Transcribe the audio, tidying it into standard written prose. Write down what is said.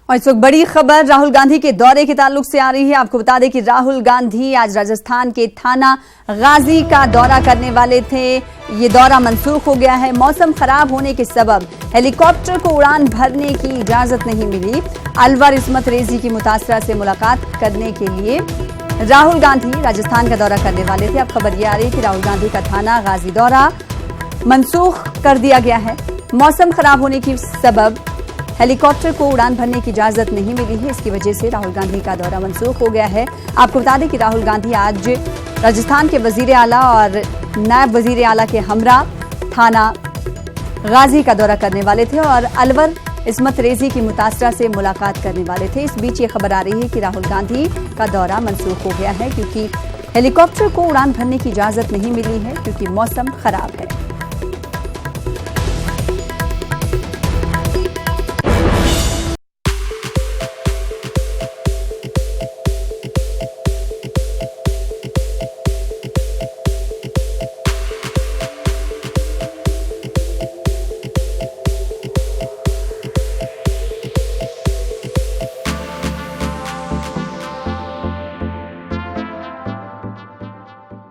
और इस वक्त बड़ी खबर राहुल गांधी के दौरे के ताल्लुक से आ रही है। आपको बता दें कि राहुल गांधी आज राजस्थान के थानागाजी का दौरा करने वाले थे। ये दौरा मंसूख हो गया है। मौसम खराब होने के सबब हेलीकॉप्टर को उड़ान भरने की इजाजत नहीं मिली। अलवर इस्मत रेजी की मुतासरा से मुलाकात करने के लिए राहुल गांधी राजस्थान का दौरा करने वाले थे। अब खबर ये आ रही है कि राहुल गांधी का थानागाजी दौरा मंसूख कर दिया गया है। मौसम खराब होने की सबब हेलीकॉप्टर को उड़ान भरने की इजाजत नहीं मिली है। इसकी वजह से राहुल गांधी का दौरा मंसूख हो गया है। आपको बता दें कि राहुल गांधी आज राजस्थान के वजीर आला और नायब वजीर आला के हमरा थाना गाजी का दौरा करने वाले थे और अलवर इस्मत रेजी की मुतासरा से मुलाकात करने वाले थे। इस बीच ये खबर आ रही है कि राहुल गांधी का दौरा मंसूख हो गया है क्योंकि हेलीकॉप्टर को उड़ान भरने की इजाजत नहीं मिली है क्योंकि मौसम खराब है।